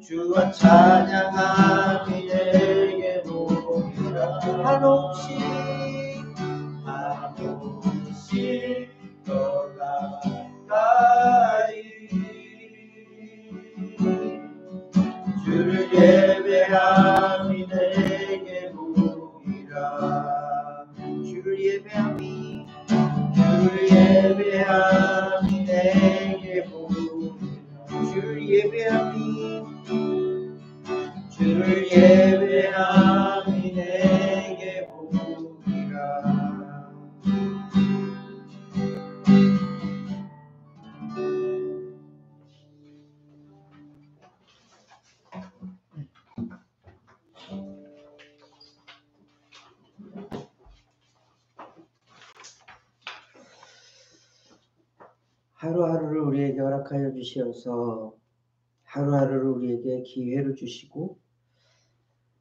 주와 찬양함이 내게 복이라. 한없이 더 가까이 주를 예배함이 내게 복이라. 주를 예배함이 내게 복이라. 주를 예배함이 내게 복이라. 하루하루를 우리에게 허락하여 주시어서 하루하루를 우리에게 기회를 주시고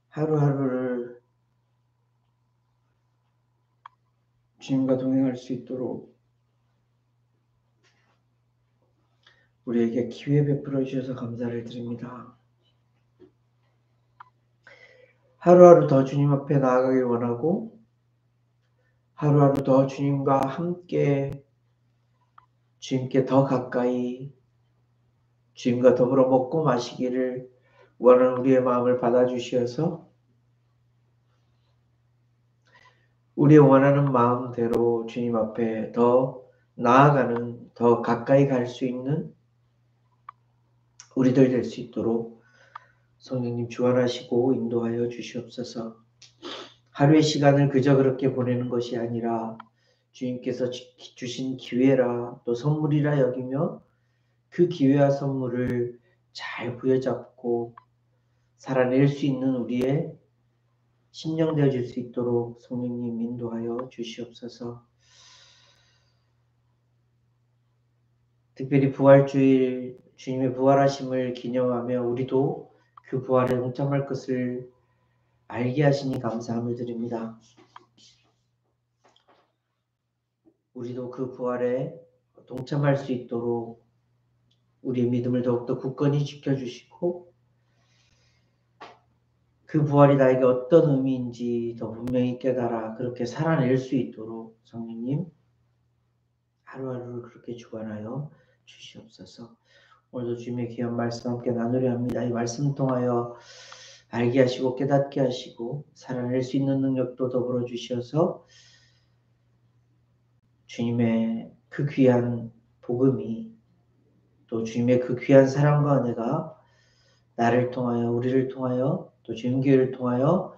하루하루를 주님과 동행할 수 있도록 우리에게 기회 베풀어 주셔서 감사를 드립니다. 하루하루 더 주님 앞에 나아가길 원하고 하루하루 더 주님과 함께 주님께 더 가까이 주님과 더불어 먹고 마시기를 원하는 우리의 마음을 받아주시어서 우리의 원하는 마음대로 주님 앞에 더 나아가는, 더 가까이 갈 수 있는 우리들 될 수 있도록 성령님 주관하시고 인도하여 주시옵소서. 하루의 시간을 그저 그렇게 보내는 것이 아니라 주님께서 주신 기회라 또 선물이라 여기며 그 기회와 선물을 잘 부여잡고 살아낼 수 있는 우리의 심령 되어질 수 있도록 성령님 인도하여 주시옵소서. 특별히 부활주일 주님의 부활하심을 기념하며 우리도 그 부활에 동참할 것을 알게 하시니 감사함을 드립니다. 우리도 그 부활에 동참할 수 있도록 우리의 믿음을 더욱더 굳건히 지켜주시고 그 부활이 나에게 어떤 의미인지 더 분명히 깨달아 그렇게 살아낼 수 있도록 성령님 하루하루를 그렇게 주관하여 주시옵소서. 오늘도 주님의 귀한 말씀 함께 나누려 합니다. 이 말씀 통하여 알게 하시고 깨닫게 하시고 살아낼 수 있는 능력도 더불어 주셔서 주님의 그 귀한 복음이 또 주님의 그 귀한 사랑과 은혜가 나를 통하여 우리를 통하여 또 주님교회를 통하여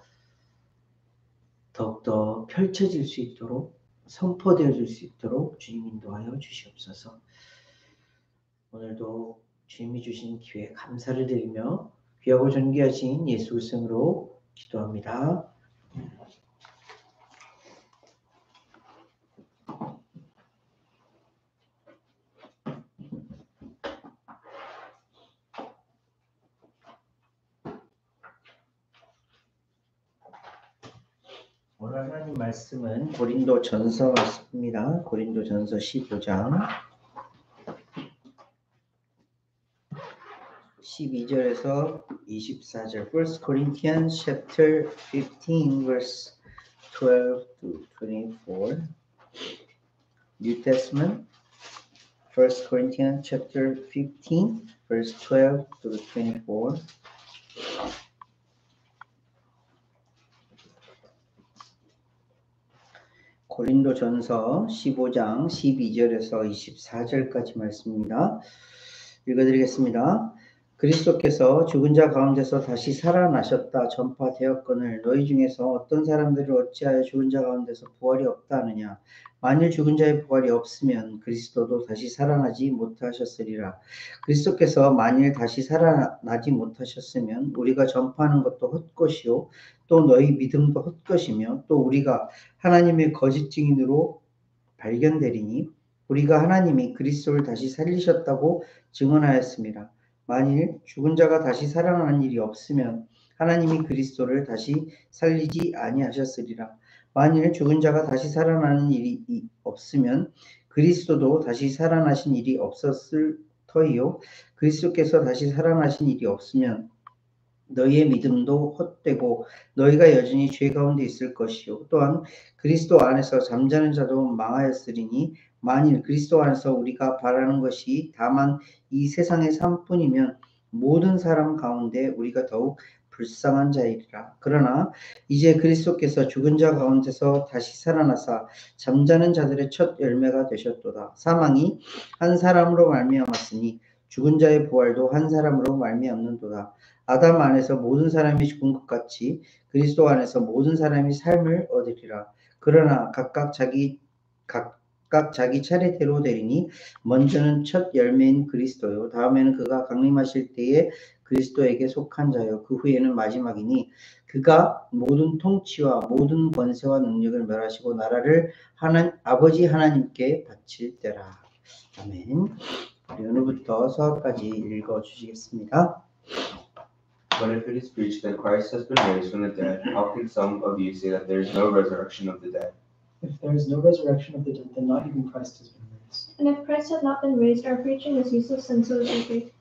더욱더 펼쳐질 수 있도록 선포되어질 수 있도록 주님 인도하여 주시옵소서. 오늘도 주님이 주신 기회에 감사를 드리며 귀하고 존귀하신 예수 그리스도로 기도합니다. 오늘 하나님 말씀은 고린도전서 말씀입니다. 고린도전서 15장 12절에서 24절 1 Corinthians chapter 15 verse 12 to 24 New Testament 1 Corinthians chapter 15 verse 12 to 24 고린도전서 15장 12절에서 24절까지 말씀입니다. 읽어드리겠습니다. 그리스도께서 죽은 자 가운데서 다시 살아나셨다 전파되었거늘 너희 중에서 어떤 사람들이 어찌하여 죽은 자 가운데서 부활이 없다 하느냐. 만일 죽은 자의 부활이 없으면 그리스도도 다시 살아나지 못하셨으리라. 그리스도께서 만일 다시 살아나지 못하셨으면 우리가 전파하는 것도 헛것이요 또 너희 믿음도 헛것이며 또 우리가 하나님의 거짓 증인으로 발견되리니 우리가 하나님이 그리스도를 다시 살리셨다고 증언하였습니다. 만일 죽은 자가 다시 살아나는 일이 없으면 하나님이 그리스도를 다시 살리지 아니하셨으리라. 만일 죽은 자가 다시 살아나는 일이 없으면 그리스도도 다시 살아나신 일이 없었을 터이요 그리스도께서 다시 살아나신 일이 없으면 너희의 믿음도 헛되고 너희가 여전히 죄 가운데 있을 것이요 또한 그리스도 안에서 잠자는 자도 망하였으리니 만일 그리스도 안에서 우리가 바라는 것이 다만 이 세상의 삶뿐이면 모든 사람 가운데 우리가 더욱 불쌍한 자이리라. 그러나 이제 그리스도께서 죽은 자 가운데서 다시 살아나사 잠자는 자들의 첫 열매가 되셨도다. 사망이 한 사람으로 말미암았으니 죽은 자의 부활도 한 사람으로 말미암는도다. 아담 안에서 모든 사람이 죽은 것 같이 그리스도 안에서 모든 사람이 삶을 얻으리라. 그러나 각각 자기 차례대로 되리니 먼저는 첫 열매인 그리스도요 다음에는 그가 강림하실 때에 그리스도에게 속한 자요 그 후에는 마지막이니 그가 모든 통치와 모든 권세와 능력을 멸하시고 나라를 아버지 하나님께 바칠 때라. 아멘. 우리 오늘부터 서까지 읽어 주시겠습니다. But if it is preached that Christ has been raised from the dead, how can some of you say that there is no resurrection of the dead? If there is no resurrection of the dead, then not even Christ has been raised. And if Christ has not been raised, our preaching is useless and so is your faith.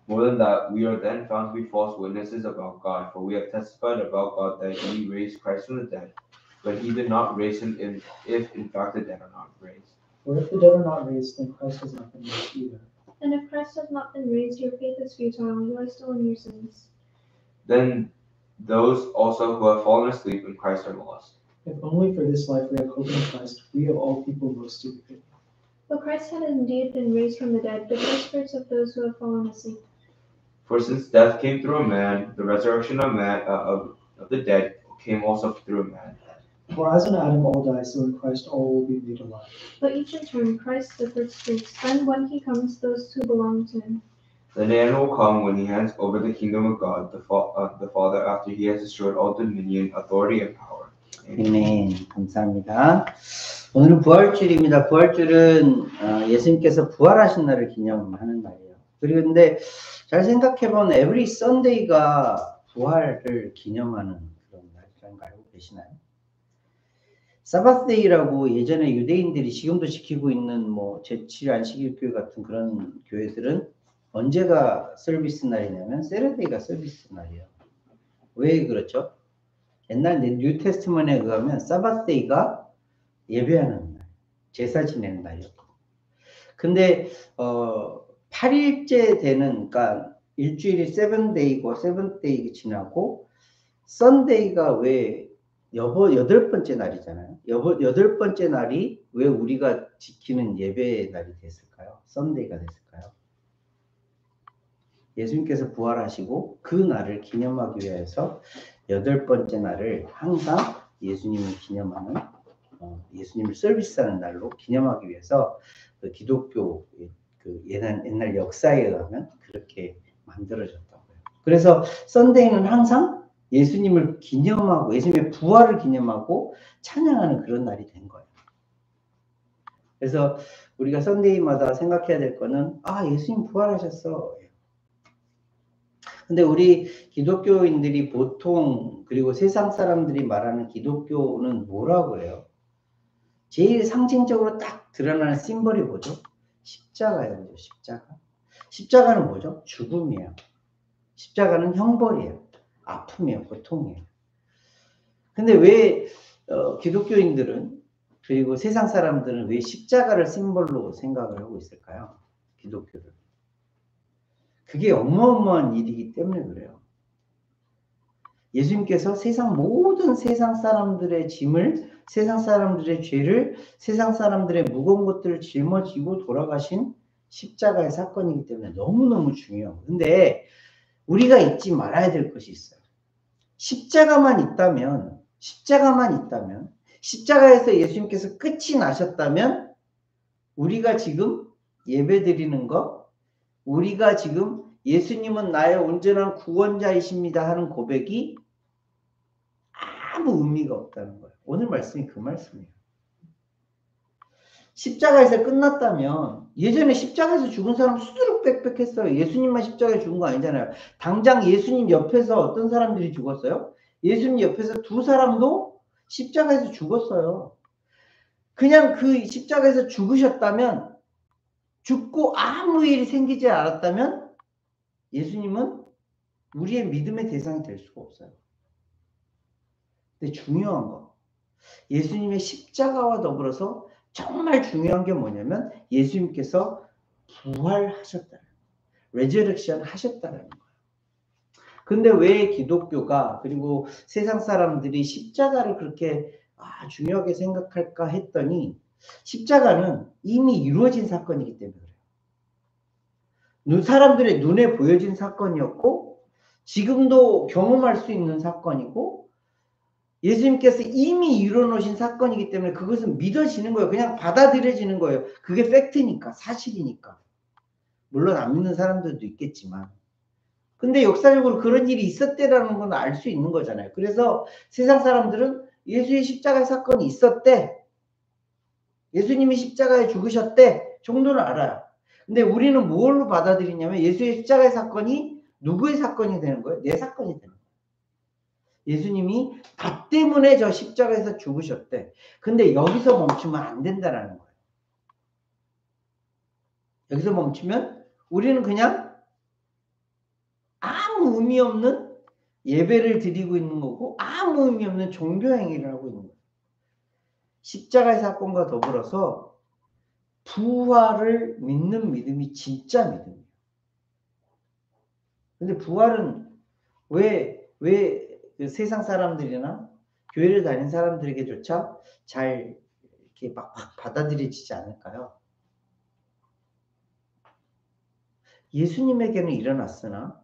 More than that, we are then found to be false witnesses about God, for we have testified about God that he raised Christ from the dead, but he did not raise him if in fact the dead are not raised. For if the dead are not raised, then Christ has not been raised either. And if Christ has not been raised, your faith is futile, you are still in your sins. Then those also who have fallen asleep in Christ are lost. If only for this life we have hope in Christ, we of all people most stupid. But Christ had indeed been raised from the dead, the first fruits of those who have fallen asleep. For since death came through a man, the resurrection of the dead came also through a man. For as in Adam all die, so in Christ all will be made alive. But each in turn, Christ the first fruits, then when he comes, those who belong to him. The day will come when he hands over the kingdom of God, the Father, after he has destroyed all dominion, authority, and power. 아멘. 감사합니다. 오늘은 부활주일입니다. 부활주일은 예수님께서 부활하신 날을 기념하는 날이에요. 그리고 근데 잘 생각해보면 every Sunday가 부활을 기념하는 그런 날이라는 거 알고 계시나요? 사바스데이라고 예전에 유대인들이 지금도 지키고 있는 뭐 제7 안식일교회 같은 그런 교회들은 언제가 서비스 날이냐면 세러데이가 서비스 날이에요. 왜 그렇죠? 옛날 뉴 테스트먼에 의하면 사바스데이가 예배하는 날, 제사 지내는 날이었고. 근데 8일째 되는, 그러니까 일주일이 7데이고 7데이 지나고 썬데이가 왜 여덟 번째 날이잖아요. 여덟 번째 날이 왜 우리가 지키는 예배 날이 됐을까요? 썬데이가 됐을까요? 예수님께서 부활하시고 그 날을 기념하기 위해서 여덟 번째 날을 항상 예수님을 기념하는 예수님을 서비스하는 날로 기념하기 위해서 그 기독교 그 옛날 역사에 의하면 그렇게 만들어졌다고요. 그래서 썬데이는 항상 예수님을 기념하고 예수님의 부활을 기념하고 찬양하는 그런 날이 된 거예요. 그래서 우리가 썬데이마다 생각해야 될 거는 예수님 부활하셨어. 근데 우리 기독교인들이 보통 그리고 세상 사람들이 말하는 기독교는 뭐라고 해요? 제일 상징적으로 딱 드러나는 심벌이 뭐죠? 십자가예요. 십자가. 십자가는 뭐죠? 죽음이에요. 십자가는 형벌이에요. 아픔이에요. 고통이에요. 근데 왜 기독교인들은 그리고 세상 사람들은 왜 십자가를 심벌로 생각을 하고 있을까요? 기독교를. 그게 어마어마한 일이기 때문에 그래요. 예수님께서 모든 세상 사람들의 짐을, 세상 사람들의 죄를, 세상 사람들의 무거운 것들을 짊어지고 돌아가신 십자가의 사건이기 때문에 너무너무 중요해요. 근데 우리가 잊지 말아야 될 것이 있어요. 십자가만 있다면, 십자가에서 예수님께서 끝이 나셨다면, 우리가 지금 예배드리는 거, 우리가 지금 예수님은 나의 온전한 구원자이십니다 하는 고백이 아무 의미가 없다는 거예요. 오늘 말씀이 그 말씀이에요. 십자가에서 끝났다면 예전에 십자가에서 죽은 사람 수두룩 빽빽했어요. 예수님만 십자가에 죽은 거 아니잖아요. 당장 예수님 옆에서 어떤 사람들이 죽었어요? 예수님 옆에서 두 사람도 십자가에서 죽었어요. 그냥 그 십자가에서 죽으셨다면, 죽고 아무 일이 생기지 않았다면 예수님은 우리의 믿음의 대상이 될 수가 없어요. 근데 중요한 거, 예수님의 십자가와 더불어서 정말 중요한 게 뭐냐면 예수님께서 부활하셨다. 레저렉션 하셨다라는 거예요. 근데 왜 기독교가 그리고 세상 사람들이 십자가를 그렇게 중요하게 생각할까 했더니 십자가는 이미 이루어진 사건이기 때문에 그래요. 사람들의 눈에 보여진 사건이었고 지금도 경험할 수 있는 사건이고 예수님께서 이미 이뤄놓으신 사건이기 때문에 그것은 믿어지는 거예요. 그냥 받아들여지는 거예요. 그게 팩트니까, 사실이니까. 물론 안 믿는 사람들도 있겠지만. 근데 역사적으로 그런 일이 있었대라는 건 알 수 있는 거잖아요. 그래서 세상 사람들은 예수의 십자가의 사건이 있었대. 예수님이 십자가에 죽으셨대. 정도는 알아요. 근데 우리는 뭘로 받아들이냐면 예수의 십자가의 사건이 누구의 사건이 되는 거예요? 내 사건이 되는 거예요. 예수님이 나 때문에 저 십자가에서 죽으셨대. 근데 여기서 멈추면 안 된다라는 거예요. 여기서 멈추면 우리는 그냥 아무 의미 없는 예배를 드리고 있는 거고 아무 의미 없는 종교 행위를 하고 있는 거예요. 십자가의 사건과 더불어서 부활을 믿는 믿음이 진짜 믿음이에요. 근데 부활은 왜 세상 사람들이나 교회를 다니는 사람들에게조차 잘 이렇게 막 받아들여지지 않을까요? 예수님에게는 일어났으나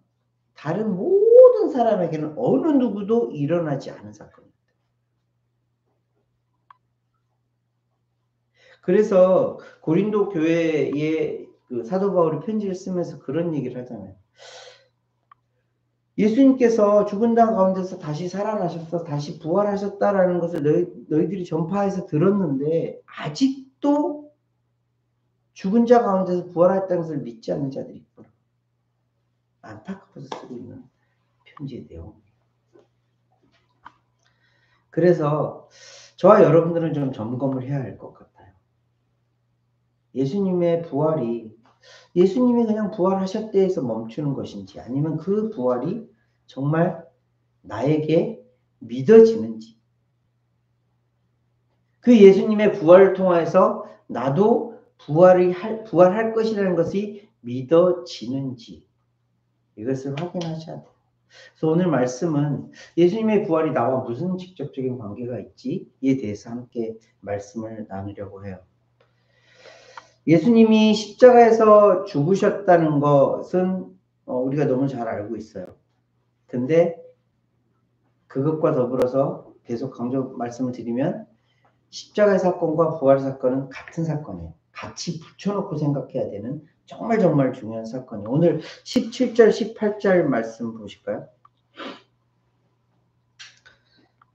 다른 모든 사람에게는 어느 누구도 일어나지 않은 사건입니다. 그래서 고린도 교회에 그 사도 바울이 편지를 쓰면서 그런 얘기를 하잖아요. 예수님께서 죽은 자 가운데서 다시 살아나셔서 다시 부활하셨다라는 것을 너희들이 전파해서 들었는데 아직도 죽은 자 가운데서 부활했다는 것을 믿지 않는 자들이 있구나. 안타까워서 쓰고 있는 편지의 내용입니다. 그래서 저와 여러분들은 좀 점검을 해야 할 것 같아요. 예수님의 부활이 예수님이 그냥 부활하셨대 해서 멈추는 것인지 아니면 그 부활이 정말 나에게 믿어지는지 그 예수님의 부활을 통해서 나도 부활할 것이라는 것이 믿어지는지 이것을 확인하셔야 돼요. 그래서 오늘 말씀은 예수님의 부활이 나와 무슨 직접적인 관계가 있지에 대해서 함께 말씀을 나누려고 해요. 예수님이 십자가에서 죽으셨다는 것은 우리가 너무 잘 알고 있어요. 근데 그것과 더불어서 계속 강조 말씀을 드리면 십자가의 사건과 부활의 사건은 같은 사건이에요. 같이 붙여놓고 생각해야 되는 정말 중요한 사건이에요. 오늘 17절, 18절 말씀 보실까요?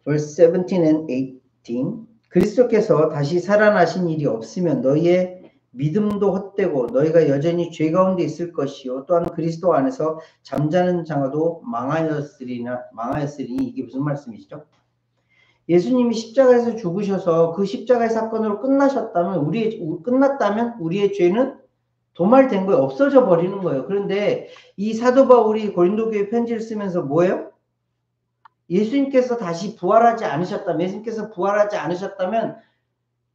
verse 17 and 18 그리스도께서 다시 살아나신 일이 없으면 너희의 믿음도 헛되고 너희가 여전히 죄 가운데 있을 것이요 또한 그리스도 안에서 잠자는 자도 망하였으리니 이게 무슨 말씀이시죠? 예수님이 십자가에서 죽으셔서 그 십자가의 사건으로 끝났다면 우리의 죄는 도말된 거예요. 없어져 버리는 거예요. 그런데 이 사도 바울이 고린도 교회 편지를 쓰면서 뭐예요? 예수님께서 다시 부활하지 않으셨다면 예수님께서 부활하지 않으셨다면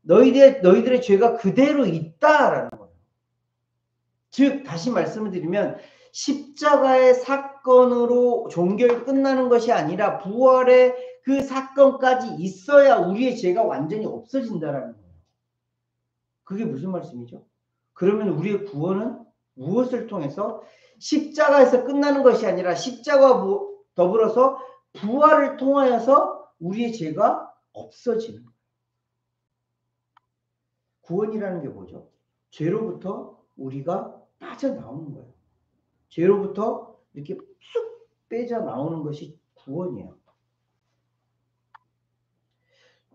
너희들의 죄가 그대로 있다라는 거예요. 즉 다시 말씀을 드리면 십자가의 사건으로 종결이 끝나는 것이 아니라 부활의 그 사건까지 있어야 우리의 죄가 완전히 없어진다라는 거예요. 그게 무슨 말씀이죠? 그러면 우리의 구원은 무엇을 통해서 십자가에서 끝나는 것이 아니라 십자가와 더불어서 부활을 통하여서 우리의 죄가 없어지는 거예요. 구원이라는 게 뭐죠? 죄로부터 우리가 빠져나오는 거예요. 죄로부터 이렇게 쑥 빼져나오는 것이 구원이에요.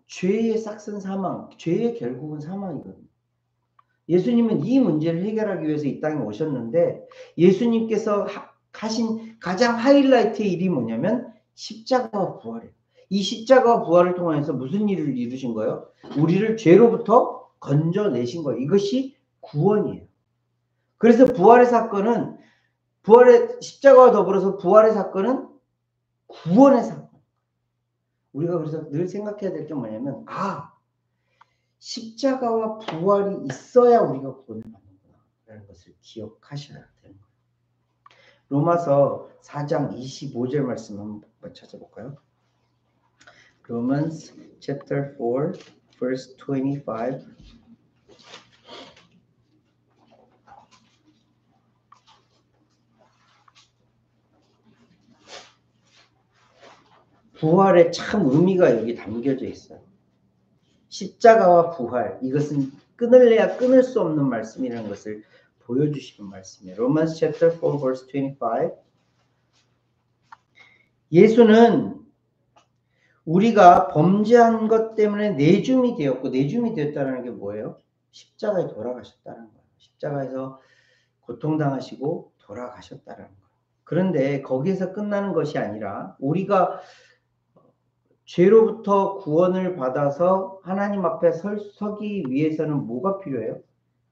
죄의 싹슨 사망, 죄의 결국은 사망이거든요. 예수님은 이 문제를 해결하기 위해서 이 땅에 오셨는데 예수님께서 하신 가장 하이라이트의 일이 뭐냐면 십자가와 부활이에요. 이 십자가와 부활을 통해서 무슨 일을 이루신 거예요? 우리를 죄로부터 건져내신 거예요. 이것이 구원이에요. 그래서 부활의 사건은 부활의 십자가와 더불어서 부활의 사건은 구원의 사건. 우리가 그래서 늘 생각해야 될 게 뭐냐면 십자가와 부활이 있어야 우리가 구원을 받는구나 라는 것을 기억하셔야 되는 거예요. 로마서 4장 25절 말씀 한번 찾아볼까요? Romans chapter 4 verse 25. 부활의 참 의미가 여기 담겨져 있어요. 십자가와 부활, 이것은 끊을래야 끊을 수 없는 말씀이라는 것을 보여주시는 말씀이에요. Romans chapter 4 verse 25. 예수는 우리가 범죄한 것 때문에 내줌이 되었고, 내줌이 되었다는 게 뭐예요? 십자가에 돌아가셨다는 거예요. 십자가에서 고통당하시고 돌아가셨다는 거예요. 그런데 거기에서 끝나는 것이 아니라 우리가 죄로부터 구원을 받아서 하나님 앞에 서기 위해서는 뭐가 필요해요?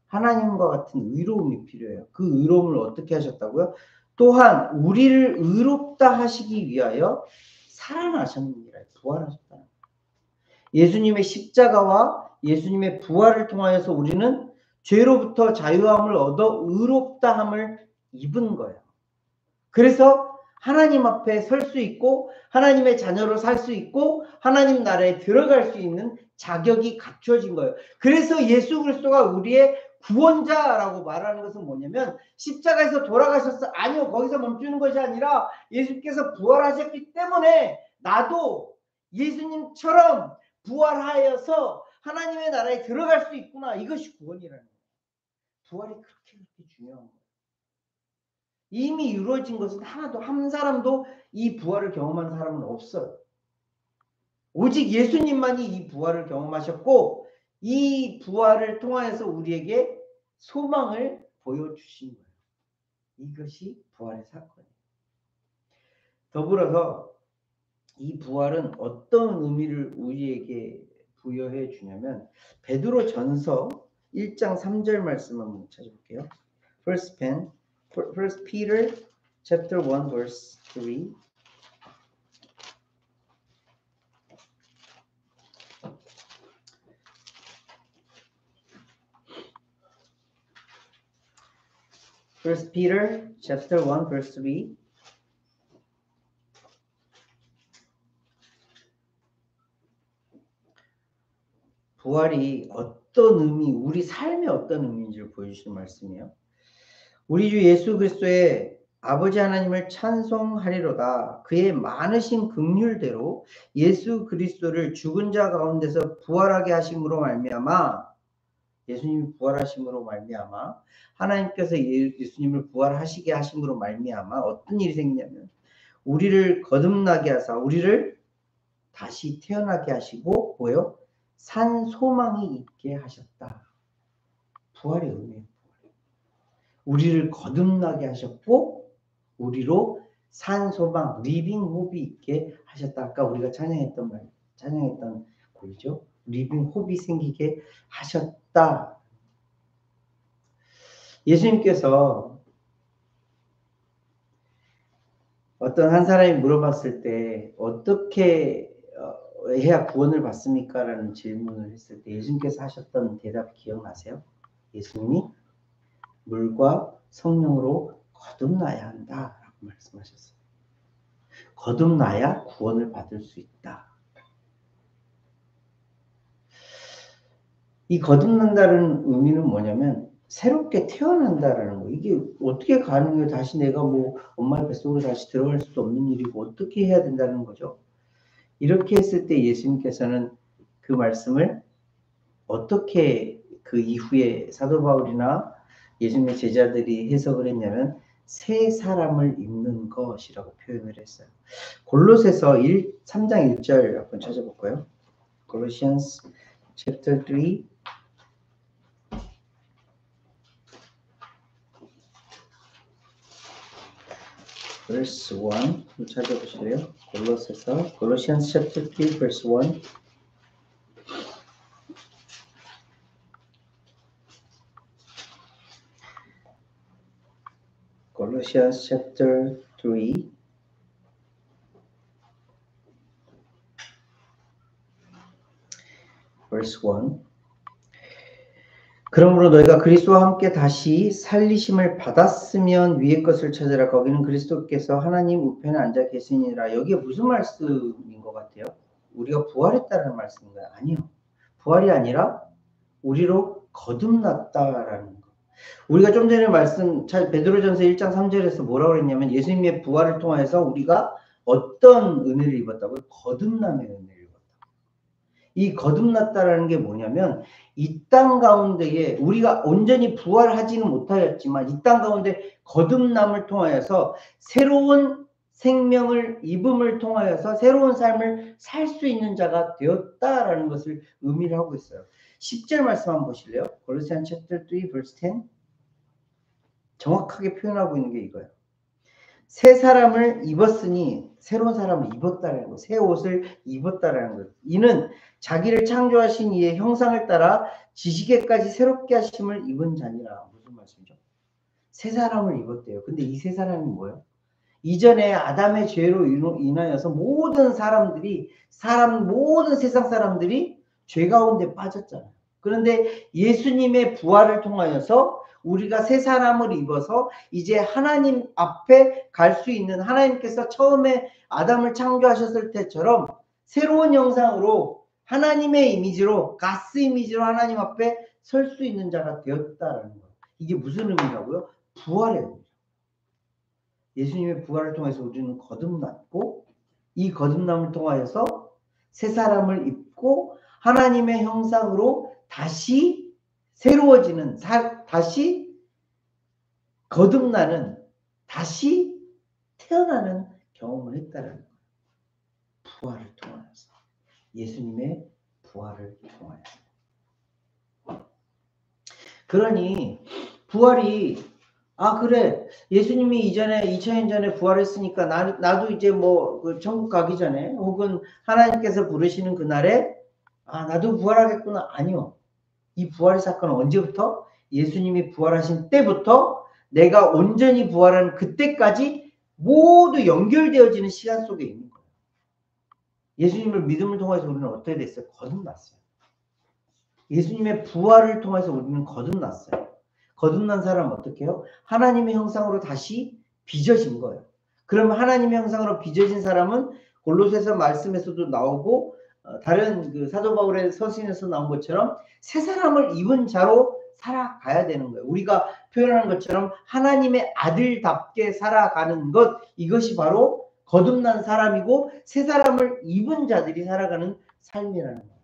하나님과 같은 의로움이 필요해요. 그 의로움을 어떻게 하셨다고요? 또한 우리를 의롭다 하시기 위하여 살아나셨느니라. 부활하셨다. 예수님의 십자가와 예수님의 부활을 통하여서 우리는 죄로부터 자유함을 얻어 의롭다함을 입은 거예요. 그래서 하나님 앞에 설 수 있고 하나님의 자녀로 살 수 있고 하나님 나라에 들어갈 수 있는 자격이 갖춰진 거예요. 그래서 예수 그리스도가 우리의 구원자라고 말하는 것은 뭐냐면 십자가에서 돌아가셨어. 아니요. 거기서 멈추는 것이 아니라 예수께서 부활하셨기 때문에 나도 예수님처럼 부활하여서 하나님의 나라에 들어갈 수 있구나. 이것이 구원이라는 거예요. 부활이 그렇게 중요한 거예요. 이미 이루어진 것은 하나도 한 사람도 이 부활을 경험한 사람은 없어요. 오직 예수님만이 이 부활을 경험하셨고 이 부활을 통하여서 우리에게 소망을 보여주신 거예요. 이것이 부활의 사건이에요. 더불어서 이 부활은 어떤 의미를 우리에게 부여해 주냐면 베드로 전서 1장 3절 말씀 한번 찾아볼게요. First Peter chapter 1 verse 3. First Peter chapter 1 verse 3. 부활이 어떤 의미, 우리 삶의 어떤 의미인지를 보여주시는 말씀이에요. 우리 주 예수 그리스도의 아버지 하나님을 찬송하리로다. 그의 많으신 긍휼대로 예수 그리스도를 죽은 자 가운데서 부활하게 하심으로 말미암아 예수님이 부활하심으로 말미암아 하나님께서 예수님을 부활하시게 하심으로 말미암아 어떤 일이 생기냐면 우리를 거듭나게 하사 우리를 다시 태어나게 하시고 뭐요? 산 소망이 있게 하셨다. 부활의 의미예요. 우리를 거듭나게 하셨고 우리로 산 소망, 리빙 호흡이 있게 하셨다. 아까 우리가 찬양했던 곡이죠. 리빙 호흡이 생기게 하셨다. 예수님께서 어떤 한 사람이 물어봤을 때 어떻게 해야 구원을 받습니까? 라는 질문을 했을 때 예수님께서 하셨던 대답 기억나세요? 예수님이 물과 성령으로 거듭나야 한다 라고 말씀하셨어요. 거듭나야 구원을 받을 수 있다. 이 거듭난다는 의미는 뭐냐면 새롭게 태어난다라는 거. 이게 어떻게 가능해요? 다시 내가 뭐 엄마의 뱃속으로 다시 들어갈 수도 없는 일이고 어떻게 해야 된다는 거죠. 이렇게 했을 때 예수님께서는 그 말씀을 어떻게 그 이후에 사도 바울이나 예수님의 제자들이 해석을 했냐면 새 사람을 입는 것이라고 표현을 했어요. 골로새서 3장 1절 한번 찾아볼까요? Colossians chapter 3 verse 1 찾아보실래요? 골로새서 Colossians chapter 3 verse 1. Colossians chapter 3 verse 1. 그러므로 너희가 그리스도와 함께 다시 살리심을 받았으면 위의 것을 찾으라. 거기는 그리스도께서 하나님 우편에 앉아 계시니라. 여기에 무슨 말씀인 것 같아요? 우리가 부활했다는 말씀인가요? 아니요. 부활이 아니라 우리로 거듭났다라는 거. 우리가 좀 전에 베드로전서 1장 3절에서 뭐라고 그랬냐면 예수님의 부활을 통해서 우리가 어떤 은혜를 입었다고요? 거듭남의 은혜를 입었다. 이 거듭났다라는 게 뭐냐면 이 땅 가운데에 우리가 온전히 부활하지는 못하였지만 이 땅 가운데 거듭남을 통하여서 새로운 생명을 입음을 통하여서 새로운 삶을 살 수 있는 자가 되었다라는 것을 의미를 하고 있어요. 10절 말씀 한번 보실래요? Colossians chapter 3 verse 10. 정확하게 표현하고 있는 게 이거예요. 새 사람을 입었으니 새로운 사람을 입었다라는 거, 새 옷을 입었다라는 거. 이는 자기를 창조하신 이의 형상을 따라 지식에까지 새롭게 하심을 입은 자니라. 무슨 말씀이죠? 새 사람을 입었대요. 근데 이 새 사람이 뭐예요? 이전에 아담의 죄로 인하여서 모든 세상 사람들이 죄 가운데 빠졌잖아요. 그런데 예수님의 부활을 통하여서 우리가 새 사람을 입어서 이제 하나님 앞에 갈 수 있는, 하나님께서 처음에 아담을 창조하셨을 때처럼 새로운 형상으로 하나님의 이미지로, 가스 이미지로 하나님 앞에 설 수 있는 자가 되었다라는 거예요. 이게 무슨 의미라고요? 부활의 의미. 예수님의 부활을 통해서 우리는 거듭났고 이 거듭남을 통하여서 새 사람을 입고 하나님의 형상으로 다시 새로워지는, 다시 거듭나는, 다시 태어나는 경험을 했다는 거예요. 부활을 통하여서. 예수님의 부활을 통하여서. 그러니 부활이 그래. 예수님이 이전에 2000년 전에 부활했으니까 나도 이제 그 천국 가기 전에 혹은 하나님께서 부르시는 그날에 나도 부활하겠구나. 아니요. 이 부활의 사건은 언제부터? 예수님이 부활하신 때부터 내가 온전히 부활한 그때까지 모두 연결되어지는 시간 속에 있는 거예요. 예수님을 믿음을 통해서 우리는 어떻게 됐어요? 거듭났어요. 예수님의 부활을 통해서 우리는 거듭났어요. 거듭난 사람은 어떻게 해요? 하나님의 형상으로 다시 빚어진 거예요. 그러면 하나님의 형상으로 빚어진 사람은 골로새서 말씀에서도 나오고 다른 사도 바울의 서신에서 나온 것처럼 새 사람을 입은 자로 살아가야 되는 거예요. 우리가 표현하는 것처럼 하나님의 아들답게 살아가는 것, 이것이 바로 거듭난 사람이고 새 사람을 입은 자들이 살아가는 삶이라는 거예요.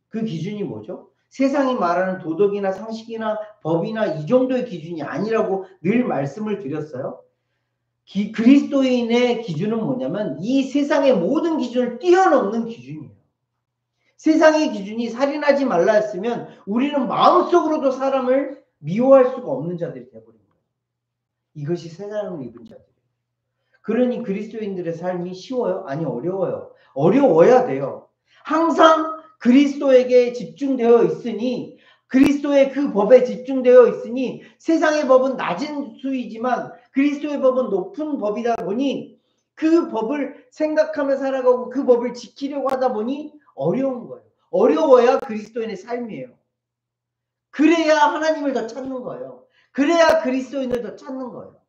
그 기준이 뭐죠? 세상이 말하는 도덕이나 상식이나 법이나 이 정도의 기준이 아니라고 늘 말씀을 드렸어요. 그리스도인의 기준은 뭐냐면 이 세상의 모든 기준을 뛰어넘는 기준이에요. 세상의 기준이 살인하지 말라 했으면 우리는 마음속으로도 사람을 미워할 수가 없는 자들이 되어버린 거예요. 이것이 새 사람을 입은 자들이에요. 그러니 그리스도인들의 삶이 쉬워요? 아니, 어려워요. 어려워야 돼요. 항상 그리스도에게 집중되어 있으니, 그리스도의 그 법에 집중되어 있으니 세상의 법은 낮은 수위지만 그리스도의 법은 높은 법이다 보니 그 법을 생각하며 살아가고 그 법을 지키려고 하다 보니 어려운 거예요. 어려워야 그리스도인의 삶이에요. 그래야 하나님을 더 찾는 거예요. 그래야 그리스도인을 더 찾는 거예요.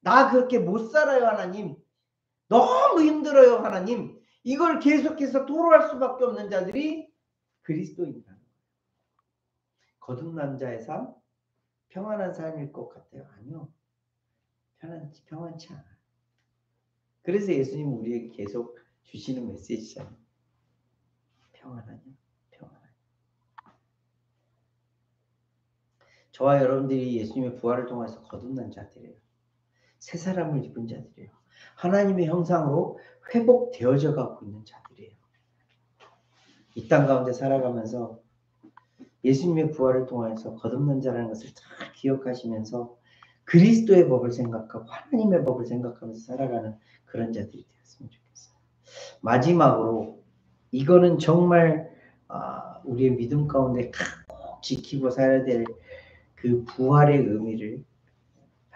나 그렇게 못 살아요, 하나님. 너무 힘들어요, 하나님. 이걸 계속해서 토로할 수밖에 없는 자들이 그리스도인이라는 거예요. 거듭난 자의 삶, 평안한 삶일 것 같아요. 아니요. 평안치 않아요. 그래서 예수님은 우리에게 계속 주시는 메시지잖아요. 평안하냐? 평안하냐? 저와 여러분들이 예수님의 부활을 통해서 거듭난 자들이에요. 새 사람을 입은 자들이에요. 하나님의 형상으로 회복되어져 가고 있는 자들이에요. 이 땅 가운데 살아가면서 예수님의 부활을 통해서 거듭난 자라는 것을 잘 기억하시면서 그리스도의 법을 생각하고 하나님의 법을 생각하면서 살아가는 그런 자들이 되었으면 좋겠어요. 마지막으로 이거는 정말 우리의 믿음 가운데 꼭 지키고 살아야 될 그 부활의 의미를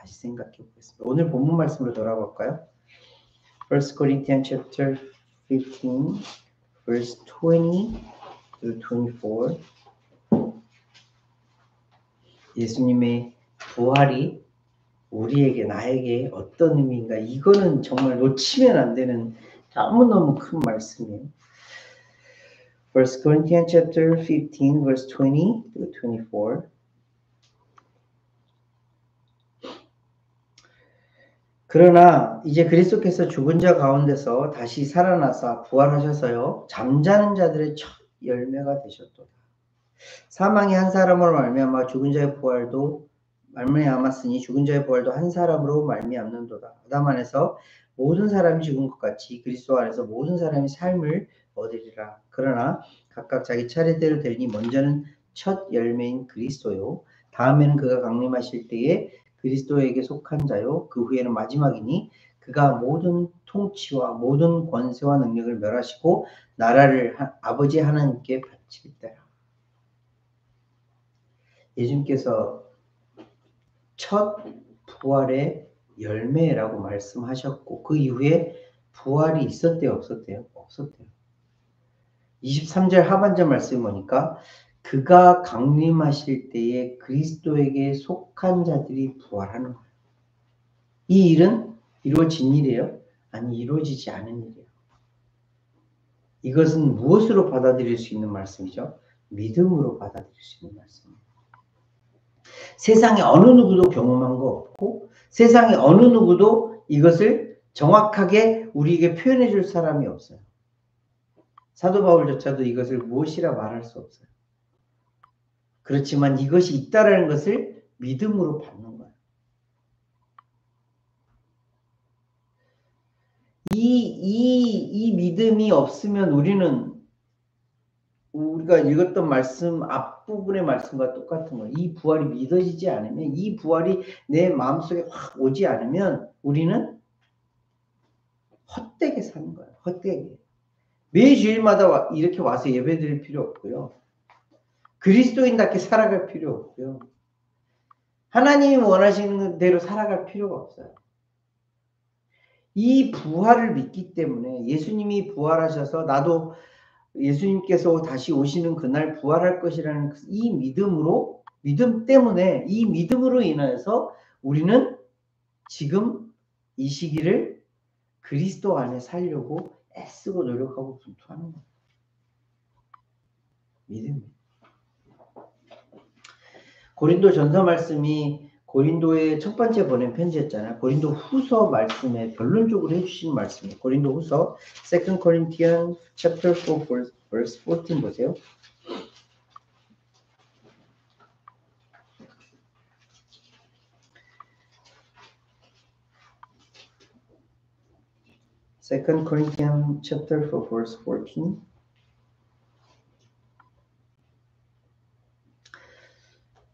다시 생각해 보겠습니다. 오늘 본문 말씀으로 돌아볼까요? 1 Corinthians chapter 15 verse 20 through 24. 예수님의 부활이 우리에게 나에게 어떤 의미인가, 이거는 정말 놓치면 안 되는 너무너무 큰 말씀이에요. 1 Corinthians chapter 15 verse 20 through 24. 그러나 이제 그리스도께서 죽은 자 가운데서 다시 살아나사 부활하셔서요 잠자는 자들의 첫 열매가 되셨도다. 사망이 한 사람으로 말미암아 죽은 자의 부활도 말미암았으니 죽은 자의 부활도 한 사람으로 말미암는도다. 아담 안에서 모든 사람이 죽은 것 같이 그리스도 안에서 모든 사람이 삶을 얻으리라. 그러나 각각 자기 차례대로 되니 먼저는 첫 열매인 그리스도요 다음에는 그가 강림하실 때에 그리스도에게 속한 자요 그 후에는 마지막이니 그가 모든 통치와 모든 권세와 능력을 멸하시고 나라를 아버지 하나님께 바칠 때라. 예수님께서 첫 부활의 열매라고 말씀하셨고 그 이후에 부활이 있었대요 없었대요? 없었대요. 23절 하반절 말씀 보니까 그가 강림하실 때에 그리스도에게 속한 자들이 부활하는 거예요. 이 일은 이루어진 일이에요? 아니 이루어지지 않은 일이에요. 이것은 무엇으로 받아들일 수 있는 말씀이죠? 믿음으로 받아들일 수 있는 말씀입니다. 세상에 어느 누구도 경험한 거 없고 세상에 어느 누구도 이것을 정확하게 우리에게 표현해 줄 사람이 없어요. 사도 바울조차도 이것을 무엇이라 말할 수 없어요. 그렇지만 이것이 있다라는 것을 믿음으로 받는 거예요. 이 믿음이 없으면 우리가 읽었던 말씀 앞부분의 말씀과 똑같은 거예요. 이 부활이 믿어지지 않으면 이 부활이 내 마음속에 확 오지 않으면 우리는 헛되게 사는 거예요. 헛되게. 매 주일마다 이렇게 와서 예배 드릴 필요 없고요. 그리스도인답게 살아갈 필요 없고요. 하나님이 원하시는 대로 살아갈 필요가 없어요. 이 부활을 믿기 때문에 예수님이 부활하셔서 나도 예수님께서 다시 오시는 그날 부활할 것이라는 이 믿음 때문에 이 믿음으로 인해서 우리는 지금 이 시기를 그리스도 안에 살려고 애쓰고 노력하고 분투하는 거예요. 믿음이에요. 고린도 전서 말씀이 고린도의 첫 번째 보낸 편지였잖아요. 고린도 후서 말씀에 결론적으로 해주신 말씀이에요. 고린도 후서 2 Corinthians chapter 4 verse 14 보세요. Second Corinthians chapter 4 verse 14.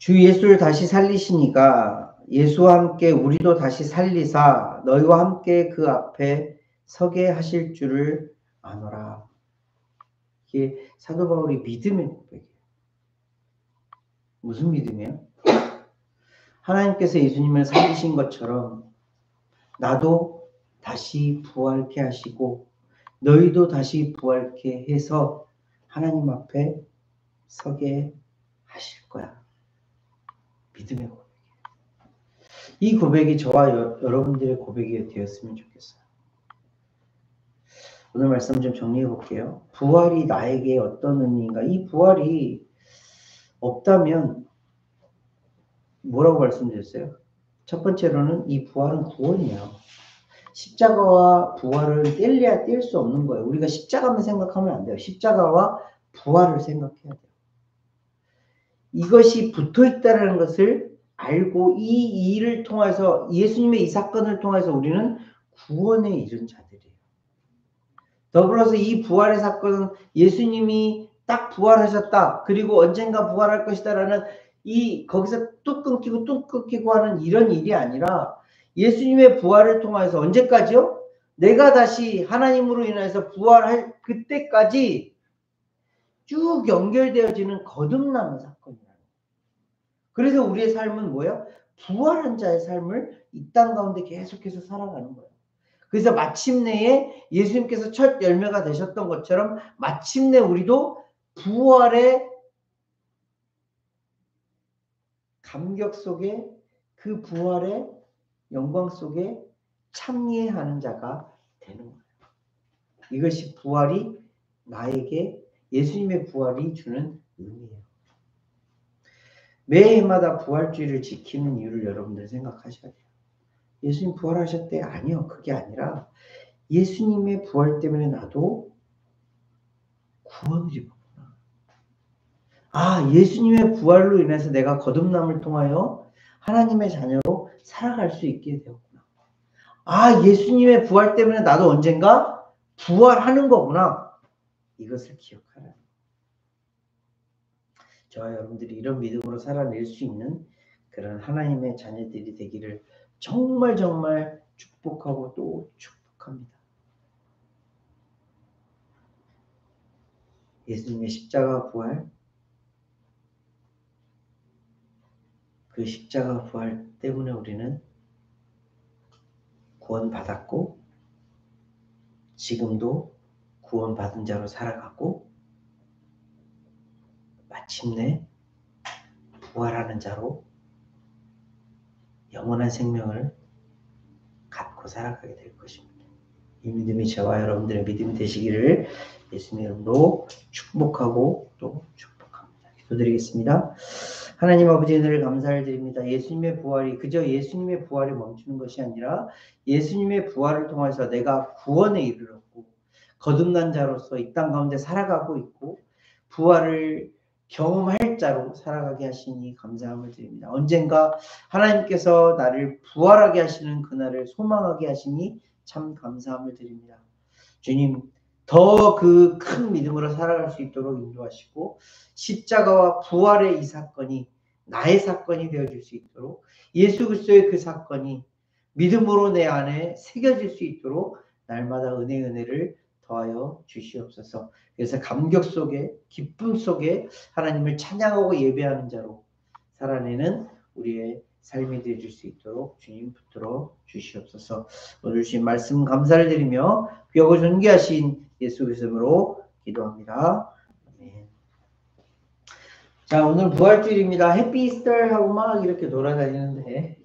주 예수를 다시 살리시니까 예수와 함께 우리도 다시 살리사 너희와 함께 그 앞에 서게 하실 줄을 아노라. 이게 사도 바울의 믿음의 고백이에요. 무슨 믿음이에요? 하나님께서 예수님을 살리신 것처럼 나도 다시 부활케 하시고 너희도 다시 부활케 해서 하나님 앞에 서게 하실 거야. 믿음의 고백이에요. 이 고백이 저와 여러분들의 고백이 되었으면 좋겠어요. 오늘 말씀 좀 정리해 볼게요. 부활이 나에게 어떤 의미인가? 이 부활이 없다면 뭐라고 말씀드렸어요? 첫 번째로는 이 부활은 구원이에요. 십자가와 부활을 뗄래야 뗄 수 없는 거예요. 우리가 십자가만 생각하면 안 돼요. 십자가와 부활을 생각해야 돼요. 이것이 붙어 있다는 것을 알고 이 일을 통해서 예수님의 이 사건을 통해서 우리는 구원에 이른 자들이에요. 더불어서 이 부활의 사건은 예수님이 딱 부활하셨다. 그리고 언젠가 부활할 것이다라는 거기서 뚝 끊기고 하는 이런 일이 아니라 예수님의 부활을 통해서 언제까지요? 내가 다시 하나님으로 인해서 부활할 그때까지 쭉 연결되어지는 거듭나는 사건이에요. 그래서 우리의 삶은 뭐예요? 부활한 자의 삶을 이 땅 가운데 계속해서 살아가는 거예요. 그래서 마침내에 예수님께서 첫 열매가 되셨던 것처럼 마침내 우리도 부활의 감격 속에 그 부활의 영광 속에 참여하는 자가 되는 거예요. 이것이 부활이 나에게 예수님의 부활이 주는 의미예요. 매해마다 부활주의를 지키는 이유를 여러분들 생각하셔야 돼요. 예수님 부활하셨대? 아니요. 그게 아니라 예수님의 부활 때문에 나도 구원을 입었구나. 아, 예수님의 부활로 인해서 내가 거듭남을 통하여 하나님의 자녀로 살아갈 수 있게 되었구나. 아, 예수님의 부활 때문에 나도 언젠가 부활하는 거구나. 이것을 기억하라. 저와 여러분들이 이런 믿음으로 살아낼 수 있는 그런 하나님의 자녀들이 되기를 정말 정말 축복하고 또 축복합니다. 예수님의 십자가 부활, 그 십자가 부활 때문에 우리는 구원받았고 지금도 구원받은 자로 살아가고 마침내 부활하는 자로 영원한 생명을 갖고 살아가게 될 것입니다. 이 믿음이 저와 여러분들의 믿음이 되시기를 예수님의 이름으로 축복하고 또 축복합니다. 기도드리겠습니다. 하나님 아버지 은혜를 감사를 드립니다. 예수님의 부활이 그저 예수님의 부활에 멈추는 것이 아니라 예수님의 부활을 통해서 내가 구원에 이르렀고 거듭난 자로서 이 땅 가운데 살아가고 있고 부활을 경험할 자로 살아가게 하시니 감사함을 드립니다. 언젠가 하나님께서 나를 부활하게 하시는 그날을 소망하게 하시니 참 감사함을 드립니다. 주님, 더 그 큰 믿음으로 살아갈 수 있도록 인도하시고 십자가와 부활의 이 사건이 나의 사건이 되어줄 수 있도록 예수 그리스도의 그 사건이 믿음으로 내 안에 새겨질 수 있도록 날마다 은혜를 더하여 주시옵소서. 그래서 감격 속에 기쁨 속에 하나님을 찬양하고 예배하는 자로 살아내는 우리의 삶이 되어줄 수 있도록 주님 붙들어 주시옵소서. 오늘 주신 말씀 감사를 드리며 귀하고 존귀하신 예수 그리스도로 기도합니다. 아멘. 자, 오늘 부활주일입니다. 해피 이스터 하고 막 이렇게 돌아다니는데